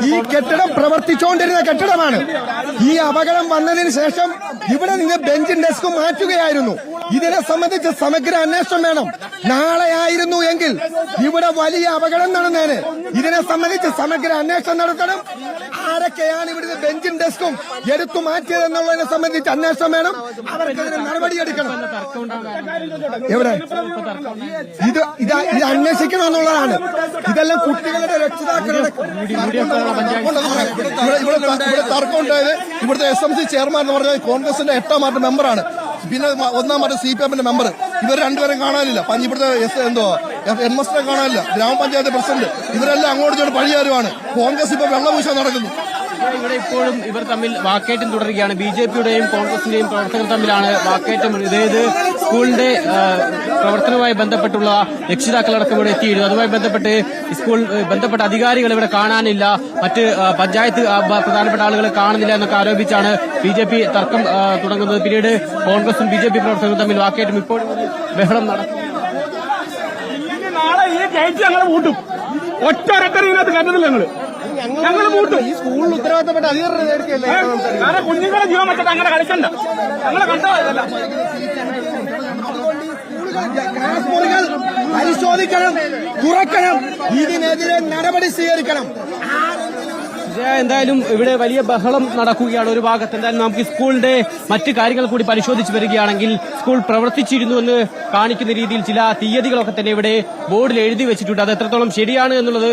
ഈ കെട്ടിടം പ്രവർത്തിച്ചുകൊണ്ടിരുന്ന കെട്ടിടമാണ്. ഈ അപകടം വന്നതിന് ശേഷം ഇവിടെ നിന്ന് ബെഞ്ചും ഡെസ്കും മാറ്റുകയായിരുന്നു. ഇതിനെ സംബന്ധിച്ച് സമഗ്ര അന്വേഷണം വേണം. നാളെ ആയിരുന്നു എങ്കിൽ ഇവിടെ വലിയ അപകടം നടന്നേനെ. ഇതിനെ സംബന്ധിച്ച് സമഗ്ര അന്വേഷണം നടത്തണം. ആരൊക്കെയാണ് ഇവിടുന്ന് ബെഞ്ചും ഡെസ്കും എടുത്തു മാറ്റിയതെന്നുള്ളതിനെ സംബന്ധിച്ച് അന്വേഷണം വേണം. അവർക്കെതിരെ നടപടിയെടുക്കണം. എവിടെ ഇത് അന്വേഷിക്കണമെന്നുള്ളതാണ്. ഇതെല്ലാം കുട്ടികളുടെ രക്ഷിതാക്കളുടെ ഇവിടെ തർക്കമുണ്ടായത്. ഇവിടുത്തെ SMC ചെയർമാൻ എന്ന് പറഞ്ഞാൽ കോൺഗ്രസിന്റെ 8ാം വാർഡ് മെമ്പറാണ്. പിന്നെ 1ാം വാർഡ് CPM മെമ്പർ. ഇവർ രണ്ടുപേരും കാണാനില്ല. ഇവിടുത്തെ ഹെഡ്മാസ്റ്ററെ കാണാനില്ല. ഗ്രാമപഞ്ചായത്ത് പ്രസിഡന്റ് ഇവരെല്ലാം അങ്ങോട്ട് പഴിയാരുമാണ്. കോൺഗ്രസ് ഇപ്പൊ വെള്ളപൂശ നടക്കുന്നു. ഇവിടെ ഇപ്പോഴും ഇവർ തമ്മിൽ വാക്കേറ്റം തുടരുകയാണ്. BJPയുടെയും കോൺഗ്രസിന്റെയും പ്രവർത്തകർ തമ്മിലാണ് വാക്കേറ്റം. ഇതായത് സ്കൂളിന്റെ പ്രവർത്തനവുമായി ബന്ധപ്പെട്ടുള്ള രക്ഷിതാക്കളടക്കം ഇവിടെ എത്തിയിരുന്നു. അതുമായി ബന്ധപ്പെട്ട് സ്കൂൾ ബന്ധപ്പെട്ട അധികാരികൾ ഇവിടെ കാണാനില്ല, മറ്റ് പഞ്ചായത്ത് പ്രധാനപ്പെട്ട ആളുകളെ കാണുന്നില്ല എന്നൊക്കെ ആരോപിച്ചാണ് BJP തർക്കം തുടങ്ങുന്നത്. പിന്നീട് കോൺഗ്രസും BJP പ്രവർത്തകരും തമ്മിൽ വാക്കേറ്റം ഇപ്പോൾ ബഹളം നടക്കും. നാളെ ഈ ഗേറ്റ് ഞങ്ങൾ പൂട്ടും. ഒറ്റ ഒരക്കറിനകത്ത് കരുതില്ല ഞങ്ങൾ പൂട്ടും. ഈ സ്കൂളിൽ ഉത്തരവാദിത്തപ്പെട്ട അധികാരികളെ കുഞ്ഞുങ്ങളെ ജീവൻ വെച്ചിട്ട് അങ്ങനെ കളിക്കണ്ട. ഞങ്ങളെ കണ്ടതല്ല. ക്ലാസ് മുറികൾ പരിശോധിക്കണം, തുറക്കണം. ഇതിനെതിരെ നടപടി സ്വീകരിക്കണം. എന്തായാലും ഇവിടെ വലിയ ബഹളം നടക്കുകയാണ് ഒരു ഭാഗത്ത്. എന്തായാലും നമുക്ക് സ്കൂളിന്റെ മറ്റ് കാര്യങ്ങൾ കൂടി പരിശോധിച്ച് വരികയാണെങ്കിൽ സ്കൂൾ പ്രവർത്തിച്ചിരുന്നു എന്ന് കാണിക്കുന്ന രീതിയിൽ ചില തീയതികളൊക്കെ തന്നെ ഇവിടെ ബോർഡിൽ എഴുതി വെച്ചിട്ടുണ്ട്. അത് എത്രത്തോളം ശരിയാണ് എന്നുള്ളത്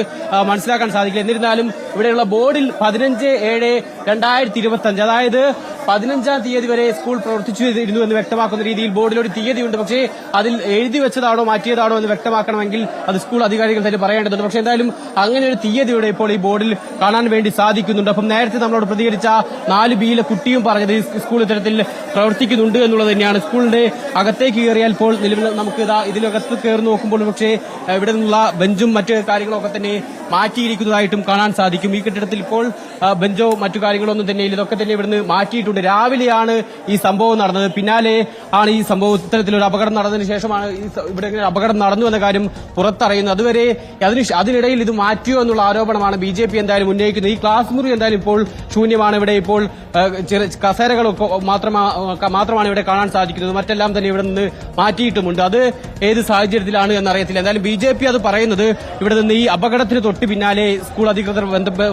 മനസ്സിലാക്കാൻ സാധിക്കില്ല. എന്നിരുന്നാലും ഇവിടെയുള്ള ബോർഡിൽ 15/7/2025 അതായത് 15-ാം തീയതി വരെ സ്കൂൾ പ്രവർത്തിച്ചിരുന്നു എന്ന് വ്യക്തമാക്കുന്ന രീതിയിൽ ബോർഡിലൊരു തീയതിയുണ്ട്. പക്ഷേ അതിൽ എഴുതി വെച്ചതാണോ മാറ്റിയതാണോ എന്ന് വ്യക്തമാക്കണമെങ്കിൽ അത് സ്കൂൾ അധികാരികൾ തന്നെ പറയേണ്ടതുണ്ട്. പക്ഷേ എന്തായാലും അങ്ങനെ ഒരു തീയതിയുടെ ഇപ്പോൾ ഈ ബോർഡിൽ കാണാൻ വേണ്ടി സാധിക്കുന്നുണ്ട്. അപ്പം നേരത്തെ നമ്മളോട് പ്രതികരിച്ച 4Bയിലെ കുട്ടിയും പറഞ്ഞത് സ്കൂൾ ഇത്തരത്തിൽ പ്രവർത്തിക്കുന്നുണ്ട് എന്നുള്ളത് തന്നെയാണ്. സ്കൂളിന്റെ അകത്തേക്ക് കയറിയാൽ ഇപ്പോൾ നിലവിൽ നമുക്ക് ഇതിനകത്ത് കയറി നോക്കുമ്പോൾ പക്ഷേ ഇവിടെ നിന്നുള്ള ബെഞ്ചും മറ്റ് കാര്യങ്ങളൊക്കെ തന്നെ മാറ്റിയിരിക്കുന്നതായിട്ടും കാണാൻ സാധിക്കും. ഈ കെട്ടിടത്തിൽ ഇപ്പോൾ ബെഞ്ചോ മറ്റു കാര്യങ്ങളൊന്നും തന്നെ ഇതൊക്കെ തന്നെ ഇവിടുന്ന് മാറ്റിയിട്ടുണ്ട്. രാവിലെയാണ് ഈ സംഭവം നടന്നത്. പിന്നാലെ ആണ് ഈ സംഭവം ഇത്തരത്തിലൊരു അപകടം നടന്നതിന് ശേഷമാണ് ഇവിടെ അപകടം നടന്നു എന്ന കാര്യം പുറത്തറിയുന്നത്. അതുവരെ അതിനിടയിൽ ഇത് മാറ്റിയോ എന്നുള്ള ആരോപണമാണ് BJP എന്തായാലും ഉന്നയിക്കുന്നത്. ഈ ക്ലാസ് മുറി എന്തായാലും ഇപ്പോൾ ശൂന്യമാണ്. ഇവിടെ ഇപ്പോൾ കസേരകളൊക്കെ മാത്രമാണ് ഇവിടെ കാണാൻ സാധിക്കുന്നത്. മറ്റെല്ലാം തന്നെ ഇവിടെ നിന്ന് മാറ്റിയിട്ടുമുണ്ട്. അത് ഏത് സാഹചര്യത്തിലാണ് എന്നറിയത്തില്ല. എന്തായാലും BJP അത് പറയുന്നത് ഇവിടെ നിന്ന് ഈ അപകടത്തിന് തൊട്ട് പിന്നാലെ സ്കൂൾ അധികൃതർ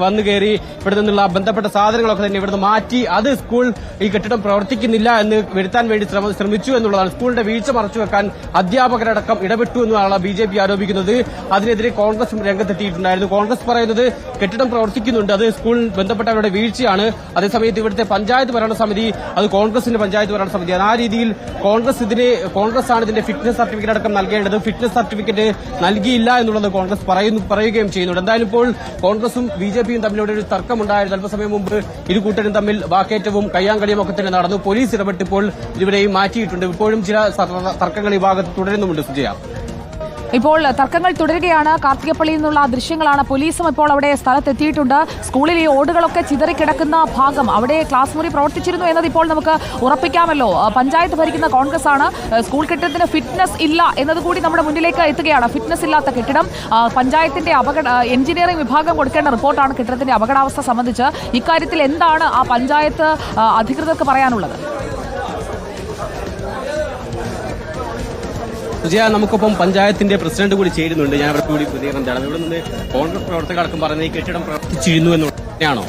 വന്നു കയറി ഇവിടെ നിന്നുള്ള ബന്ധപ്പെട്ട സാധനങ്ങളൊക്കെ തന്നെ ഇവിടുന്ന് മാറ്റി അത് സ്കൂൾ ഈ കെട്ടിടം പ്രവർത്തിക്കുന്നില്ല എന്ന് വരുത്താൻ വേണ്ടി ശ്രമിച്ചു എന്നുള്ളതാണ്. സ്കൂളിന്റെ വീഴ്ച മറച്ചുവെക്കാൻ അധ്യാപകരടക്കം ഇടപെട്ടു എന്നാണ് BJP ആരോപിക്കുന്നത്. അതിനെതിരെ കോൺഗ്രസ് രംഗത്തെത്തിയിട്ടുണ്ടായിരുന്നു. കോൺഗ്രസ് പറയുന്നത് കെട്ടിടം പ്രവർത്തിക്കുന്നുണ്ട്, അത് സ്കൂൾ ബന്ധപ്പെട്ടവരുടെ വീഴ്ചയാണ്. അതേസമയത്ത് ഇവിടുത്തെ പഞ്ചായത്ത് ഭരണസമിതി അത് കോൺഗ്രസിന്റെ പഞ്ചായത്ത് ഭരണസമിതിയാണ്. ആ രീതിയിൽ കോൺഗ്രസ് ആണ് ഇതിന്റെ ഫിറ്റ്നസ് സർട്ടിഫിക്കറ്റ് അടക്കം നൽകേണ്ടത്. ഫിറ്റ്നസ് സർട്ടിഫിക്കറ്റ് നൽകിയില്ല എന്നുള്ളത് കോൺഗ്രസ് പറയുകയും ചെയ്യുന്നുണ്ട്. എന്തായാലും ഇപ്പോൾ കോൺഗ്രസും BJPയും തമ്മിലൂടെ ഒരു തർക്കമുണ്ടായിരുന്നു. അല്പസമയം മുമ്പ് ഇരു കൂട്ടരും തമ്മിൽ വാക്കേറ്റവും കയ്യാങ്കളിയും ഒക്കെ തന്നെ നടന്നു. പോലീസ് ഇടപെട്ട് ഇപ്പോൾ ഇരുവരെയും മാറ്റിയിട്ടുണ്ട്. ഇപ്പോഴും ചില തർക്കങ്ങൾ ഈ ഭാഗത്ത് തുടരുന്നുമുണ്ട്. സുജയ, ഇപ്പോൾ തർക്കങ്ങൾ തുടരുകയാണ്. കാർത്തികപ്പള്ളിയിൽ നിന്നുള്ള ദൃശ്യങ്ങളാണ്. പോലീസും ഇപ്പോൾ അവിടെ സ്ഥലത്തെത്തിയിട്ടുണ്ട്. സ്കൂളിൽ ഈ ഓടുകളൊക്കെ ചിതറിക്കിടക്കുന്ന ഭാഗം, അവിടെ ക്ലാസ് മുറി പ്രവർത്തിച്ചിരുന്നു എന്നത് ഇപ്പോൾ നമുക്ക് ഉറപ്പിക്കാമല്ലോ. പഞ്ചായത്ത് ഭരിക്കുന്ന കോൺഗ്രസ് ആണ്. സ്കൂൾ കെട്ടിടത്തിന് ഫിറ്റ്നസ് ഇല്ല എന്നതുകൂടി നമ്മുടെ മുന്നിലേക്ക് എത്തുകയാണ്. ഫിറ്റ്നസ് ഇല്ലാത്ത കെട്ടിടം, പഞ്ചായത്തിന്റെ എഞ്ചിനീയറിംഗ് വിഭാഗം കൊടുക്കേണ്ട റിപ്പോർട്ടാണ് കെട്ടിടത്തിന്റെ അപകടാവസ്ഥ സംബന്ധിച്ച്. ഇക്കാര്യത്തിൽ എന്താണ് ആ പഞ്ചായത്ത് അധികൃതർക്ക് പറയാനുള്ളത്? സുജയ, നമുക്കൊപ്പം പഞ്ചായത്തിന്റെ പ്രസിഡന്റ് കൂടി ചേരുന്നുണ്ട്. ഞാൻ അവർക്ക് കൂടി പ്രതികരണം തരാം. ഇവിടെ നിന്ന് കോൺഗ്രസ് പ്രവർത്തകർക്കും പറയുന്നത് ഈ കെട്ടിടം പ്രവർത്തിച്ചിരുന്നു എന്നുള്ളതാണോ?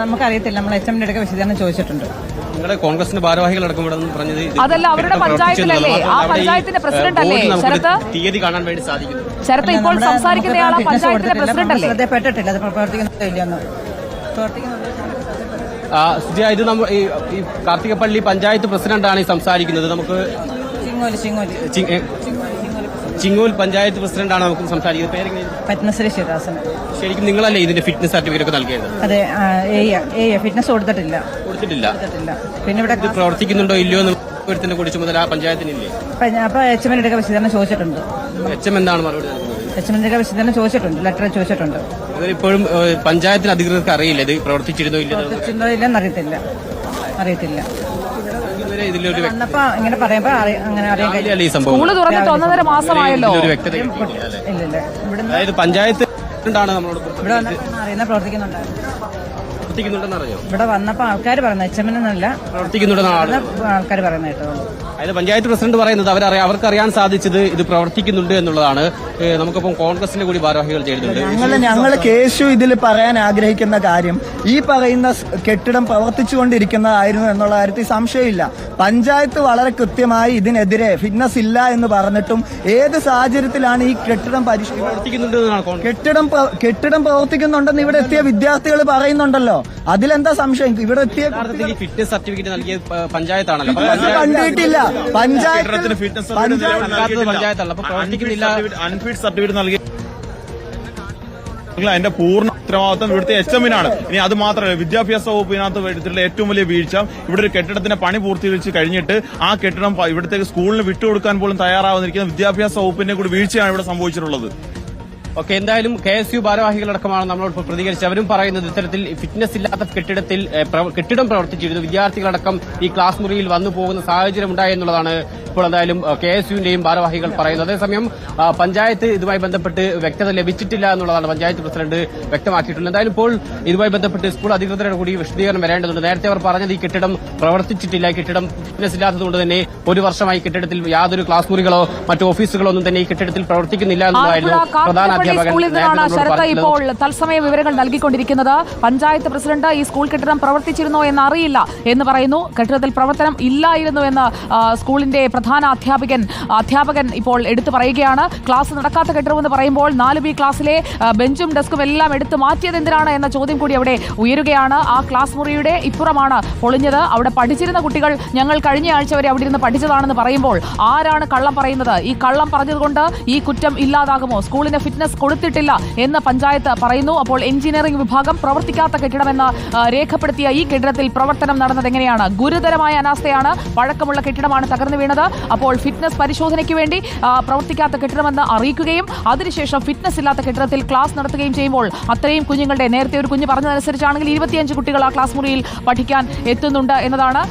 നമുക്കറിയത്തില്ല. നമ്മൾ HMന്റെ അടുക്ക വിശദീകരണം ചോദിച്ചിട്ടുണ്ട്. നിങ്ങളുടെ കോൺഗ്രസിന്റെ ഭാരവാഹികളടക്കം ഇവിടെ പറഞ്ഞത് അതല്ല, അവരുടെ പഞ്ചായത്തിലല്ലേ, ആ പഞ്ചായത്തിന്റെ പ്രസിഡന്റ് അല്ലേ ശരത്ത്? തീയതി കാണാൻ വേണ്ടി സാധിക്കുന്നു. ശരത്ത് ഇപ്പോൾ സംസാരിക്കുന്നയാൾ പഞ്ചായത്തിന്റെ പ്രസിഡന്റ് അല്ലേ? ശ്രദ്ധപ്പെട്ടിട്ടില്ല. അത് പ്രവർത്തിക്കുന്നില്ല. സുജയ, ഇത് ഈ കാർത്തികപ്പള്ളി പഞ്ചായത്ത് പ്രസിഡന്റാണ് ഈ സംസാരിക്കുന്നത്. നമുക്ക് ചിങ്ങോൽ പഞ്ചായത്ത് പ്രസിഡന്റാണ് നമുക്ക് സംസാരിക്കുന്നത്. പേരെങ്ങനെ? പത്മശ്രീ ശിവദാസൻ. ശരിക്കും നിങ്ങളല്ലേ ഇതിന്റെ ഫിറ്റ്നസ് സർട്ടിഫിക്കറ്റ് ഒക്കെ നൽകിയത്? അതെ, ഫിറ്റ്നസ് കൊടുത്തിട്ടില്ല. പിന്നെ ഇവിടെ പ്രവർത്തിക്കുന്നുണ്ടോ ഇല്ലയോ എന്ന് കുറിച്ച് മുതൽ ആ പഞ്ചായത്തിനില്ലേ? അപ്പൊ HMന്റെ അടുക്ക വിശദീകരണം ചോദിച്ചിട്ടുണ്ട്. HM എന്താണ് മറുപടി? HMന്റെ അടുക്ക വിശദീകരണം ചോദിച്ചിട്ടുണ്ട്, ലെറ്റർ ചോദിച്ചിട്ടുണ്ട്. ഇപ്പോഴും പഞ്ചായത്തിന് അധികൃതർക്ക് അറിയില്ല ഇത് പ്രവർത്തിച്ചിരുന്നോ ഇല്ലെന്ന് അറിയത്തില്ല. വന്നപ്പോ ഇങ്ങനെ പറയുമ്പോ അങ്ങനെ അറിയാൻ സ്കൂള് തുറന്നിട്ട് 1.5 മാസമായല്ലോ. പഞ്ചായത്ത് എന്താണ് നമ്മളോട് ഇവിടെ വന്നപ്പോൾ അറിയുന്ന പ്രവർത്തിക്കുന്നുണ്ടായിരുന്നു. പ്രവർത്തിക്കുന്നുണ്ടെന്ന് അറിയോ? ഇവിടെ വന്നപ്പോൾ ആൾക്കാർ പറയുന്നത് HM എന്നല്ല പ്രവർത്തിക്കുന്നുണ്ടെന്നാണ് ആൾക്കാർ പറയുന്നത് കേട്ടോ. അതായത് പഞ്ചായത്ത് പ്രസിഡന്റ് പറയുന്നത് അവർക്ക് അറിയാൻ സാധിച്ചത് ഇത് പ്രവർത്തിക്കുന്നുണ്ട് എന്നുള്ളതാണ്. നമുക്കിപ്പം കോൺഗ്രസിന്റെ കൂടി ഭാരവാഹികൾ ചേരുന്നുണ്ട്. ഞങ്ങൾ കേശു ഇതിൽ പറയാൻ ആഗ്രഹിക്കുന്ന കാര്യം ഈ പറയുന്ന കെട്ടിടം പ്രവർത്തിച്ചുകൊണ്ടിരിക്കുന്നതായിരുന്നു എന്നുള്ള കാര്യത്തിൽ സംശയമില്ല. പഞ്ചായത്ത് വളരെ കൃത്യമായി ഇതിനെതിരെ ഫിറ്റ്നസ് ഇല്ല എന്ന് പറഞ്ഞിട്ടും ഏത് സാഹചര്യത്തിലാണ് ഈ കെട്ടിടം കെട്ടിടം പ്രവർത്തിക്കുന്നുണ്ടെന്ന് ഇവിടെ എത്തിയ വിദ്യാർത്ഥികൾ പറയുന്നുണ്ടല്ലോ. അതിലെന്താ സംശയം? ഇവിടെ എത്തിയ ഫിറ്റ്നസ് സർട്ടിഫിക്കറ്റ് നൽകിയ പഞ്ചായത്താണല്ലോ. കണ്ടിട്ടില്ല. പഞ്ചായത്തല്ല, അപ്പൊ പ്രവർത്തിക്കുന്നില്ല. അൺഫിറ്റ് സർട്ടിഫിക്കറ്റ് നൽകി അതിന്റെ പൂർണ്ണ ഉത്തരവാദിത്വം ഇവിടുത്തെ HM-നാണ്. ഇനി അത് മാത്രമല്ല, വിദ്യാഭ്യാസ വകുപ്പിനകത്ത് വരുത്തിയിട്ടുള്ള ഏറ്റവും വലിയ വീഴ്ച ഇവിടെ ഒരു കെട്ടിടത്തിന്റെ പണി പൂർത്തീകരിച്ച് കഴിഞ്ഞിട്ട് ആ കെട്ടിടം ഇവിടുത്തെ സ്കൂളിന് വിട്ടുകൊടുക്കാൻ പോലും തയ്യാറാവുന്നിരിക്കുന്ന വിദ്യാഭ്യാസ വകുപ്പിന്റെ കൂടി വീഴ്ചയാണ് ഇവിടെ സംഭവിച്ചിട്ടുള്ളത്. ഓക്കെ, എന്തായാലും KSU ഭാരവാഹികളടക്കമാണ് നമ്മളോട് പ്രതികരിച്ചത്. അവരും പറയുന്നത് ഇത്തരത്തിൽ ഫിറ്റ്നസ് ഇല്ലാത്ത കെട്ടിടം പ്രവർത്തിച്ചിരുന്നു. വിദ്യാർത്ഥികളടക്കം ഈ ക്ലാസ് മുറിയിൽ വന്നു പോകുന്ന സാഹചര്യം ഉണ്ടായി എന്നുള്ളതാണ് ഇപ്പോൾ എന്തായാലും KSU-ന്റെയും ഭാരവാഹികൾ പറയുന്നത്. അതേസമയം പഞ്ചായത്ത് ഇതുമായി ബന്ധപ്പെട്ട് വ്യക്തത ലഭിച്ചിട്ടില്ല എന്നുള്ളതാണ് പഞ്ചായത്ത് പ്രസിഡന്റ് വ്യക്തമാക്കിയിട്ടുള്ളത്. എന്തായാലും ഇപ്പോൾ ഇതുമായി ബന്ധപ്പെട്ട് സ്കൂൾ അധികൃതരുടെ കൂടി വിശദീകരണം വരേണ്ടതുണ്ട്. നേരത്തെ അവർ പറഞ്ഞത് ഈ കെട്ടിടം പ്രവർത്തിച്ചിട്ടില്ല, കെട്ടിടം ഫിറ്റ്നസ് ഇല്ലാത്തതുകൊണ്ട് തന്നെ 1 വർഷമായി കെട്ടിടത്തിൽ യാതൊരു ക്ലാസ് മുറികളോ മറ്റു ഓഫീസുകളോ ഒന്നും തന്നെ ഈ കെട്ടിടത്തിൽ പ്രവർത്തിക്കുന്നില്ല എന്നുള്ളതായിരുന്നു പ്രധാന സ്കൂളിൽ നിന്നാണ് ശരത്ത് ഇപ്പോൾ തത്സമയ വിവരങ്ങൾ നൽകിക്കൊണ്ടിരിക്കുന്നത്. പഞ്ചായത്ത് പ്രസിഡന്റ് ഈ സ്കൂൾ കെട്ടിടം പ്രവർത്തിച്ചിരുന്നോ എന്ന് അറിയില്ല എന്ന് പറയുന്നു. കെട്ടിടത്തിൽ പ്രവർത്തനം ഇല്ലായിരുന്നു എന്ന് സ്കൂളിന്റെ പ്രധാന അധ്യാപകൻ ഇപ്പോൾ എടുത്തു പറയുകയാണ്. ക്ലാസ് നടക്കാത്ത കെട്ടിടമെന്ന് പറയുമ്പോൾ 4B ക്ലാസ്സിലെ ബെഞ്ചും ഡെസ്കും എല്ലാം എടുത്തു മാറ്റിയത് എന്തിനാണ് എന്ന ചോദ്യം കൂടി അവിടെ ഉയരുകയാണ്. ആ ക്ലാസ് മുറിയുടെ ഇപ്പുറമാണ് പൊളിഞ്ഞത്. അവിടെ പഠിച്ചിരുന്ന കുട്ടികൾ ഞങ്ങൾ കഴിഞ്ഞ ആഴ്ച വരെ അവിടെ ഇരുന്ന് പഠിച്ചതാണെന്ന് പറയുമ്പോൾ ആരാണ് കള്ളം പറയുന്നത്? ഈ കള്ളം പറഞ്ഞതുകൊണ്ട് ഈ കുറ്റം ഇല്ലാതാകുമോ? സ്കൂളിന് ഫിറ്റ്നസ് കൊടുത്തിട്ടില്ല എന്ന് പഞ്ചായത്ത് പറയുന്നു. അപ്പോൾ എഞ്ചിനീയറിംഗ് വിഭാഗം പ്രവർത്തിക്കാത്ത കെട്ടിടമെന്ന് രേഖപ്പെടുത്തിയ ഈ കെട്ടിടത്തിൽ പ്രവർത്തനം നടന്നത് എങ്ങനെയാണ്? ഗുരുതരമായ അനാസ്ഥയാണ്. പഴക്കമുള്ള കെട്ടിടമാണ് തകർന്നു വീണത്. അപ്പോൾ ഫിറ്റ്നസ് പരിശോധനയ്ക്ക് വേണ്ടി പ്രവർത്തിക്കാത്ത കെട്ടിടമെന്ന് അറിയിക്കുകയും അതിനുശേഷം ഫിറ്റ്നസ് ഇല്ലാത്ത കെട്ടിടത്തിൽ ക്ലാസ് നടത്തുകയും ചെയ്യുമ്പോൾ അത്രയും കുഞ്ഞുങ്ങളുടെ നേരത്തെ ഒരു കുഞ്ഞ് പറഞ്ഞതനുസരിച്ചാണെങ്കിൽ 25 കുട്ടികൾ ആ ക്ലാസ് മുറിയിൽ പഠിക്കാൻ എത്തുന്നുണ്ട് എന്നതാണ്